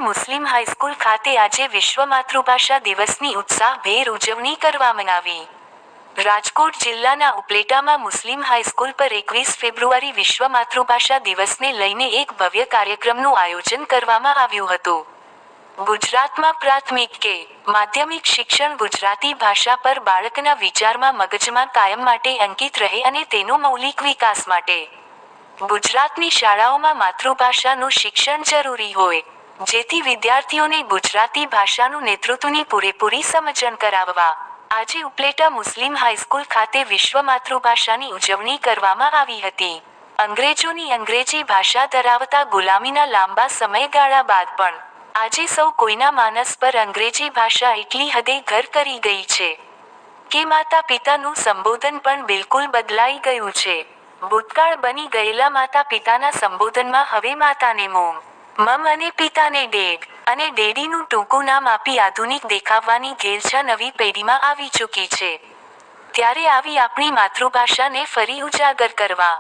ઉપલેટાની મુસ્લિમ high school ખાતે આજે વિશ્વ માતૃભાષા દિવસની ઉત્સાહભેર ઉજવણી કરવામાં આવી। રાજકોટ જિલ્લાના ઉપલેટામાં મુસ્લિમ હાઈસ્કૂલ પર 21 ફેબ્રુઆરી વિશ્વ માતૃભાષા દિવસને લઈને એક ભવ્ય કાર્યક્રમનું આયોજન કરવામાં આવ્યું હતું। ગુજરાતમાં પ્રાથમિક કે માધ્યમિક શિક્ષણ ગુજરાતી ભાષા પર બાળકના વિચારમાં મગજમાં કાયમ માટે અંકિત રહે અને તેનો મૌલિક વિકાસ માટે ગુજરાતની શાળાઓમાં માતૃભાષાનું શિક્ષણ જરૂરી હોય, જેથી વિદ્યાર્થીઓને ગુજરાતી ભાષાનું નેતૃત્વની પૂરેપૂરી સમજણ કરાવવા આજે ઉપલેટા મુસ્લિમ હાઈસ્કૂલ ખાતે વિશ્વ માતૃભાષાની ઉજવણી કરવામાં આવી હતી। અંગ્રેજોની અંગ્રેજી ભાષા ધરાવતા ગુલામીના લાંબા સમયગાળા બાદ પણ આજે સૌ કોઈના માનસ પર અંગ્રેજી ભાષા એટલી હદે ઘર કરી ગઈ છે કે માતા પિતાનું સંબોધન પણ બિલકુલ બદલાઈ ગયું છે। ભૂતકાળ બની ગયેલા માતા પિતાના સંબોધનમાં હવે માતાને મોમ, મમ અને પિતાને ડેડ અને ડેડીનું ટૂંકું નામ આપી આધુનિક દેખાવવાની ઘેલછા નવી પેઢીમાં આવી ચૂકી છે। ત્યારે આવી આપણી માતૃભાષાને ફરી ઉજાગર કરવા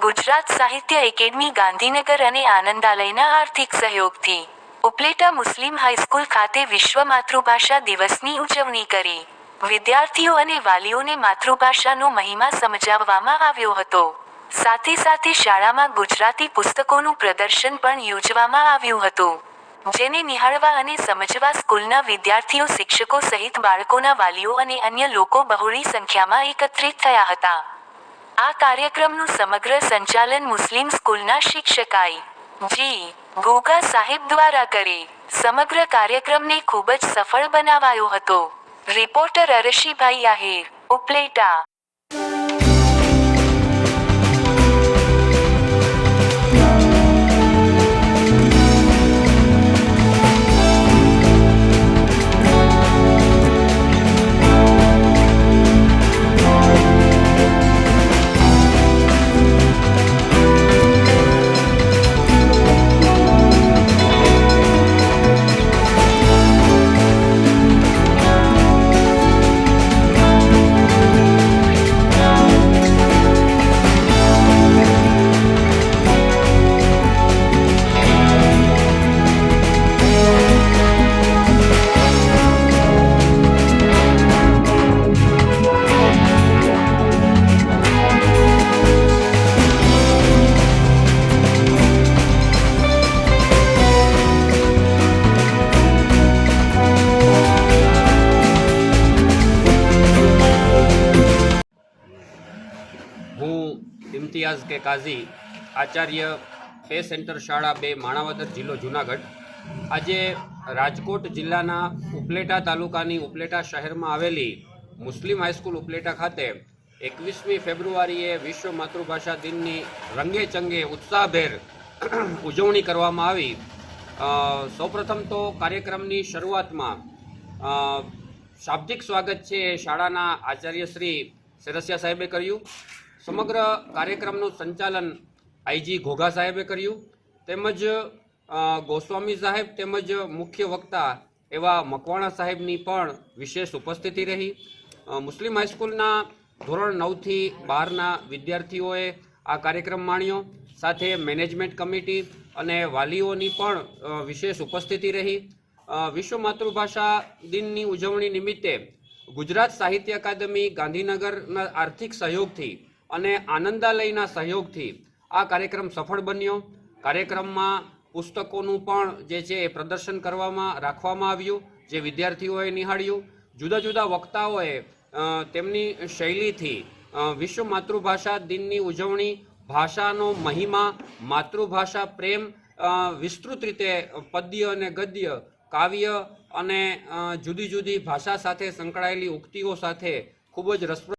ગુજરાત સાહિત્ય એકેડમી ગાંધીનગર અને આનંદાલયના આર્થિક સહયોગથી ઉપલેટા મુસ્લિમ હાઈસ્કૂલ ખાતે વિશ્વ માતૃભાષા દિવસની ઉજવણી કરી વિદ્યાર્થીઓ અને વાલીઓને માતૃભાષાનો મહિમા સમજાવવામાં આવ્યો હતો। સાથે સાથે શાળામાં ગુજરાતી પુસ્તકોનું પ્રદર્શન પણ યોજવામાં આવ્યું હતું, જેને નિહાળવા અને સમજવા સ્કૂલના વિદ્યાર્થીઓ, શિક્ષકો સહિત બાળકોના વાલીઓ અને અન્ય લોકો બહોળી સંખ્યામાં એકત્રિત થયા હતા। આ કાર્યક્રમનું સમગ્ર સંચાલન મુસ્લિમ સ્કૂલના શિક્ષક જી. ગોગા સાહેબ દ્વારા કરી સમગ્ર કાર્યક્રમને ખૂબ જ સફળ બનાવાયો હતો। રિપોર્ટર અરશીભાઈ આહિર, ઉપલેટા। હું ઇમ્તિયાઝ કે કાઝી, આચાર્ય પે સેન્ટર શાળા 2 માણાવદર, જિલ્લો જુનાગઢ। આજે રાજકોટ જિલ્લાના ઉપલેટા તાલુકાની ઉપલેટા શહેરમાં આવેલી મુસ્લિમ હાઈસ્કૂલ ઉપલેટા ખાતે 21મી ફેબ્રુઆરીએ વિશ્વ માતૃભાષા દિનની રંગે ચંગે ઉત્સાહભેર ઉજવણી કરવામાં આવી। સૌપ્રથમ તો કાર્યક્રમની શરૂઆતમાં શાબ્દિક સ્વાગત છે એ શાળાના આચાર્ય શ્રી સેરસિયા સાહેબે કર્યું। સમગ્ર કાર્યક્રમનું સંચાલન આઈજી ઘોઘા સાહેબે કર્યું, તેમજ ગોસ્વામી સાહેબ તેમજ મુખ્ય વક્તા એવા મકવાણા સાહેબની પણ વિશેષ ઉપસ્થિતિ રહી। મુસ્લિમ હાઈસ્કૂલના ધોરણ 9થી 12ના વિદ્યાર્થીઓએ આ કાર્યક્રમ માણ્યો, સાથે મેનેજમેન્ટ કમિટી અને વાલીઓની પણ વિશેષ ઉપસ્થિતિ રહી। વિશ્વ માતૃભાષા દિનની ઉજવણી નિમિત્તે ગુજરાત સાહિત્ય અકાદમી ગાંધીનગરના આર્થિક સહયોગથી અને આનંદાલયના સહયોગથી આ કાર્યક્રમ સફળ બન્યો। કાર્યક્રમમાં પુસ્તકોનું પણ જે છે એ પ્રદર્શન રાખવામાં આવ્યું, જે વિદ્યાર્થીઓએ નિહાળ્યું। જુદા જુદા વક્તાઓએ તેમની શૈલીથી વિશ્વ માતૃભાષા દિનની ઉજવણી, ભાષાનો મહિમા, માતૃભાષા પ્રેમ, વિસ્તૃત રીતે પદ્ય અને ગદ્ય, કાવ્ય અને જુદી જુદી ભાષા સાથે સંકળાયેલી ઉક્તિઓ સાથે ખૂબ જ રસપ્રદ